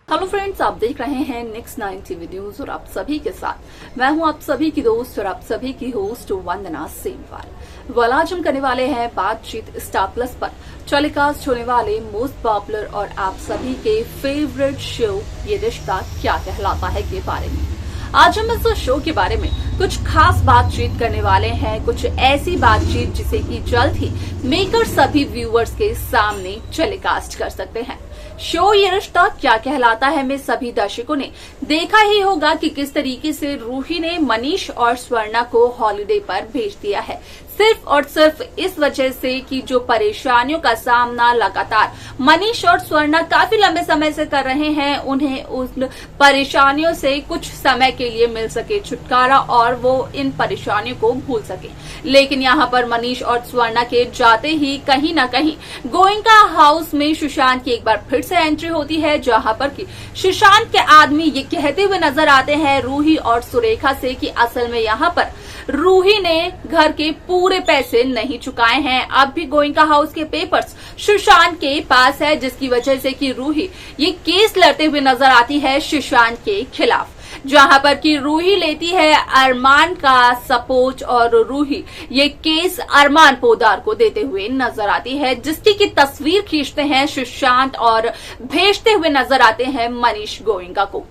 Hello friends, आप देख रहे हैं नेक्स्ट 90 न्यूज और आप सभी के साथ मैं हूं आप सभी की दोस्त और आप सभी की होस्ट वंदना सेमवाल। आज हम करने वाले हैं बातचीत स्टार प्लस पर टेलीकास्ट होने वाले मोस्ट पॉपुलर और आप सभी के फेवरेट शो ये रिश्ता क्या कहलाता है के बारे में। आज हम इस शो के बारे में कुछ खास बातचीत करने वाले हैं, कुछ ऐसी बातचीत जिसे कि जल्द ही मेकर सभी व्यूअर्स के सामने टेलीकास्ट कर सकते हैं। शो ये रिश्ता क्या कहलाता है में सभी दर्शकों ने देखा ही होगा कि किस तरीके से रूही ने मनीष और स्वर्णा को हॉलिडे पर भेज दिया है, सिर्फ और सिर्फ इस वजह से कि जो परेशानियों का सामना लगातार मनीष और स्वर्णा काफी लंबे समय से कर रहे हैं, उन्हें उन परेशानियों से कुछ समय के लिए मिल सके छुटकारा और वो इन परेशानियों को भूल सके। लेकिन यहाँ पर मनीष और स्वर्णा के जाते ही कहीं न कहीं गोयनका हाउस में सुशांत की एक बार फिर से एंट्री होती है, जहाँ पर कि सुशांत के आदमी ये कहते हुए नजर आते हैं रूही और सुरेखा से कि असल में यहाँ पर रूही ने घर के पूरे पैसे नहीं चुकाए हैं, अब भी गोयनका हाउस के पेपर्स सुशांत के पास है, जिसकी वजह से कि रूही ये केस लड़ते हुए नजर आती है सुशांत के खिलाफ, जहां पर कि रूही लेती है अरमान का सपोर्ट और रूही ये केस अरमान पोदार को देते हुए नजर आती है, जिसकी की तस्वीर खींचते हैं सुशांत और भेजते हुए नजर आते हैं मनीष गोयनका को।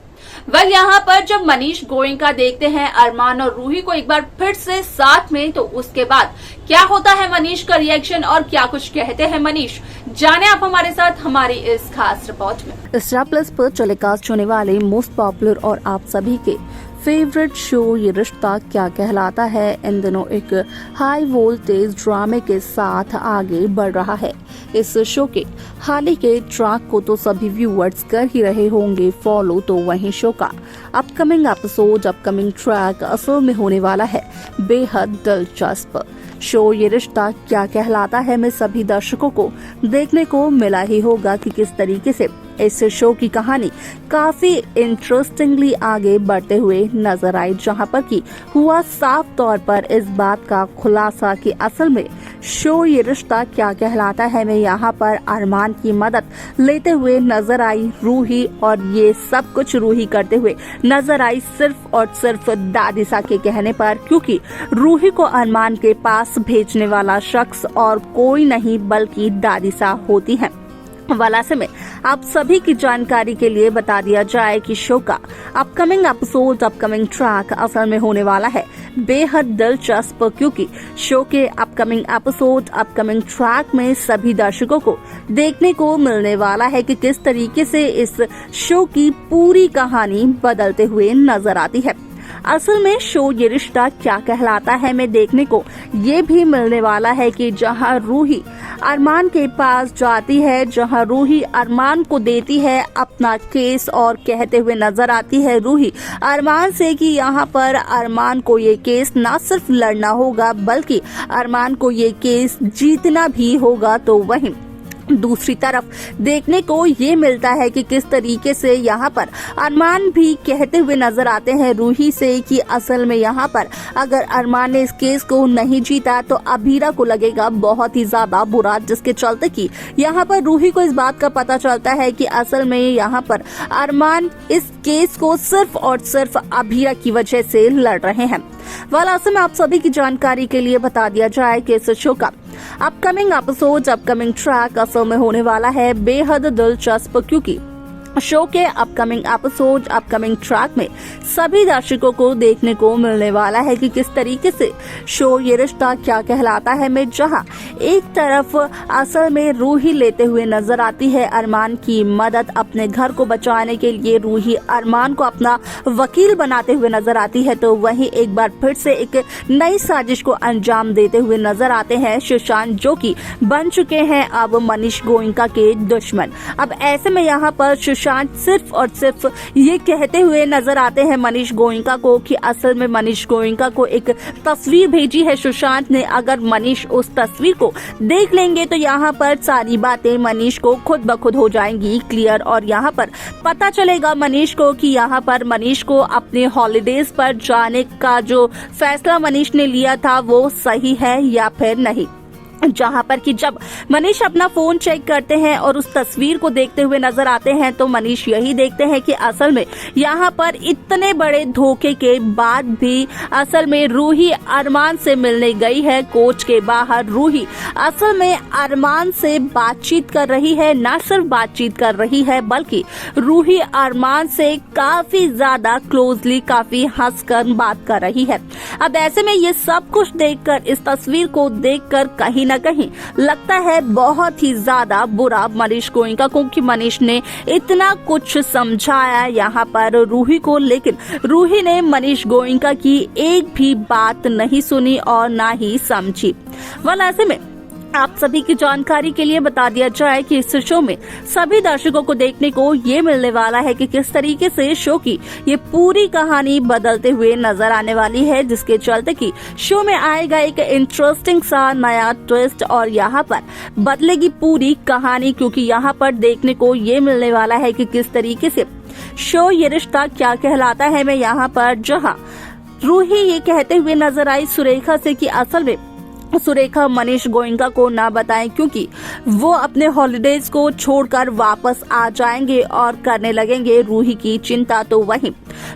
यहाँ पर जब मनीष गोयनका देखते हैं अरमान और रूही को एक बार फिर से साथ में, तो उसके बाद क्या होता है मनीष का रिएक्शन और क्या कुछ कहते हैं मनीष, जाने आप हमारे साथ हमारी इस खास रिपोर्ट में। स्टार प्लस पर टेलीकास्ट होने वाले मोस्ट पॉपुलर और आप सभी के फेवरेट शो ये रिश्ता क्या कहलाता है इन दिनों एक हाई वोल्टेज ड्रामे के साथ आगे बढ़ रहा है। इस शो के हाल ही के ट्रैक को तो सभी व्यूअर्स कर ही रहे होंगे फॉलो, तो वहीं शो का अपकमिंग एपिसोड अपकमिंग ट्रैक असल में होने वाला है बेहद दिलचस्प। शो ये रिश्ता क्या कहलाता है में सभी दर्शकों को देखने को मिला ही होगा कि किस तरीके से इस शो की कहानी काफी इंटरेस्टिंगली आगे बढ़ते हुए नजर आई, जहां पर कि हुआ साफ तौर पर इस बात का खुलासा कि असल में शो ये रिश्ता क्या कहलाता है में यहाँ पर अरमान की मदद लेते हुए नजर आई रूही, और ये सब कुछ रूही करते हुए नजर आई सिर्फ और सिर्फ दादिसा के कहने पर, क्योंकि रूही को अरमान के पास भेजने वाला शख्स और कोई नहीं बल्कि दादिसा होती है। वैसे में आप सभी की जानकारी के लिए बता दिया जाए कि शो का अपकमिंग एपिसोड अपकमिंग ट्रैक असल में होने वाला है बेहद दिलचस्प, क्योंकि शो के अपकमिंग एपिसोड अपकमिंग ट्रैक में सभी दर्शकों को देखने को मिलने वाला है कि किस तरीके से इस शो की पूरी कहानी बदलते हुए नजर आती है। असल में शो ये रिश्ता क्या कहलाता है में देखने को ये भी मिलने वाला है कि जहां रूही अरमान के पास जाती है, जहां रूही अरमान को देती है अपना केस और कहते हुए नजर आती है रूही अरमान से कि यहाँ पर अरमान को ये केस ना सिर्फ लड़ना होगा बल्कि अरमान को ये केस जीतना भी होगा। तो वहीं दूसरी तरफ देखने को ये मिलता है कि किस तरीके से यहाँ पर अरमान भी कहते हुए नजर आते हैं रूही से कि असल में यहाँ पर अगर अरमान ने इस केस को नहीं जीता तो अबीरा को लगेगा बहुत ही ज्यादा बुरा, जिसके चलते कि यहाँ पर रूही को इस बात का पता चलता है कि असल में यहाँ पर अरमान इस केस को सिर्फ और सिर्फ अबीरा की वजह से लड़ रहे हैं। ऐसे में आप सभी की जानकारी के लिए बता दिया जाए कि इस शो का अपकमिंग एपिसोड अपकमिंग ट्रैक असल में होने वाला है बेहद दिलचस्प, क्योंकि शो के अपकमिंग एपिसोड अपकमिंग ट्रैक में सभी दर्शकों को देखने को मिलने वाला है कि किस तरीके से शो ये रिश्ता क्या कहलाता है में जहां एक तरफ असल में रूही लेते हुए नजर आती है अरमान की मदद अपने घर को बचाने के लिए, रूही अरमान को अपना वकील बनाते हुए नजर आती है, तो वहीं एक बार फिर से एक नई साजिश को अंजाम देते हुए नजर आते हैं सुशांत, जो कि बन चुके हैं अब मनीष गोयनका के दुश्मन। अब ऐसे में यहाँ पर सुशांत सिर्फ और सिर्फ ये कहते हुए नजर आते हैं मनीष गोयनका को कि असल में मनीष गोयनका को एक तस्वीर भेजी है सुशांत ने, अगर मनीष उस तस्वीर को देख लेंगे तो यहाँ पर सारी बातें मनीष को खुद ब खुद हो जाएंगी क्लियर, और यहाँ पर पता चलेगा मनीष को कि यहाँ पर मनीष को अपने हॉलीडेज पर जाने का जो फैसला मनीष ने लिया था वो सही है या फिर नहीं। जहां पर कि जब मनीष अपना फोन चेक करते हैं और उस तस्वीर को देखते हुए नजर आते हैं तो मनीष यही देखते हैं कि असल में यहां पर इतने बड़े धोखे के बाद भी असल में रूही अरमान से मिलने गई है। कोच के बाहर रूही असल में अरमान से बातचीत कर रही है, ना सिर्फ बातचीत कर रही है बल्कि रूही अरमान से काफी ज्यादा क्लोजली, काफी हंसकर बात कर रही है। अब ऐसे में ये सब कुछ देखकर, इस तस्वीर को देखकर कहीं न कहीं लगता है बहुत ही ज्यादा बुरा मनीष गोयनका को कि मनीष ने इतना कुछ समझाया यहाँ पर रूही को, लेकिन रूही ने मनीष गोयनका की एक भी बात नहीं सुनी और ना ही समझी। ऐसे में आप सभी की जानकारी के लिए बता दिया जाए कि इस शो में सभी दर्शकों को देखने को ये मिलने वाला है कि किस तरीके से शो की ये पूरी कहानी बदलते हुए नजर आने वाली है, जिसके चलते कि शो में आएगा एक इंटरेस्टिंग सा नया ट्विस्ट और यहाँ पर बदलेगी पूरी कहानी, क्योंकि यहाँ पर देखने को ये मिलने वाला है कि किस तरीके से शो ये रिश्ता क्या कहलाता है में यहाँ पर जहाँ रूही ये कहते हुए नजर आई सुरेखा से कि असल में सुरेखा मनीष गोयनका को ना बताएं क्योंकि वो अपने हॉलिडेज को छोड़कर वापस आ जाएंगे और करने लगेंगे रूही की चिंता। तो वहीं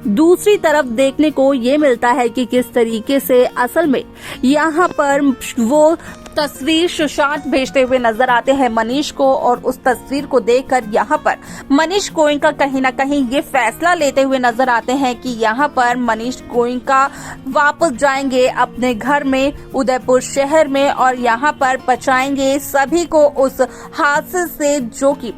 दूसरी तरफ देखने को ये मिलता है कि किस तरीके से असल में यहाँ पर वो तस्वीर सुशांत भेजते हुए नजर आते हैं मनीष को, और उस तस्वीर को देखकर यहाँ पर मनीष गोयनका कहीं ना कहीं ये फैसला लेते हुए नजर आते हैं कि यहाँ पर मनीष गोयनका वापस जाएंगे अपने घर में उदयपुर शहर में और यहाँ पर बचाएंगे सभी को उस हादसे से, जो कि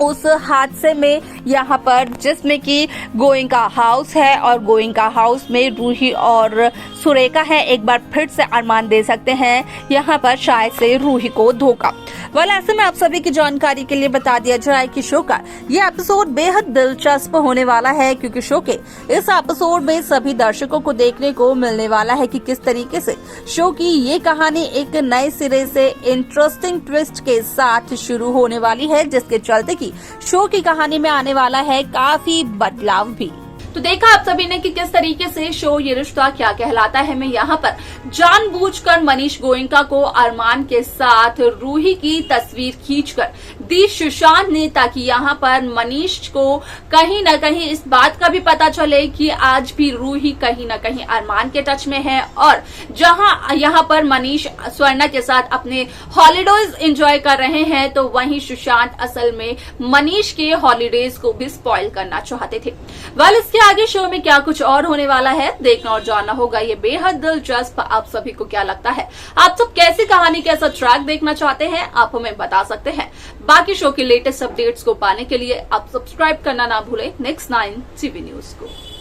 उस हादसे में यहाँ पर जिसमें कि गोयनका हाउस है और गोयनका हाउस में रूही और सुरेखा है। एक बार फिर से अरमान दे सकते हैं यहाँ पर शायद से रूही को धोखा। ऐसे में आप सभी की जानकारी के लिए बता दिया जाए कि शो का ये एपिसोड बेहद दिलचस्प होने वाला है, क्योंकि शो के इस एपिसोड में सभी दर्शकों को देखने को मिलने वाला है कि किस तरीके से शो की ये कहानी एक नए सिरे से इंटरेस्टिंग ट्विस्ट के साथ शुरू होने वाली है, जिसके चलते कि शो की कहानी में आने वाला है काफी बदलाव भी। तो देखा आप सभी ने कि किस तरीके से शो ये रिश्ता क्या कहलाता है में यहाँ पर जानबूझकर मनीष गोयनका को अरमान के साथ रूही की तस्वीर खींचकर दी सुशांत ने, ताकि यहाँ पर मनीष को कहीं न कहीं इस बात का भी पता चले कि आज भी रूही कहीं न कहीं अरमान के टच में है, और जहाँ यहाँ पर मनीष स्वर्णा के साथ अपने हॉलीडेज एंजॉय कर रहे हैं तो वहीं सुशांत असल में मनीष के हॉलीडेज को भी स्पॉइल करना चाहते थे। इसके आगे शो में क्या कुछ और होने वाला है देखना और जानना होगा, ये बेहद दिलचस्प। आप सभी को क्या लगता है, आप सब कैसी कहानी, कैसा ट्रैक देखना चाहते हैं, आप हमें बता सकते हैं। बाकी शो के लेटेस्ट अपडेट्स को पाने के लिए आप सब्सक्राइब करना ना भूलें नेक्स्ट 9 टीवी न्यूज को।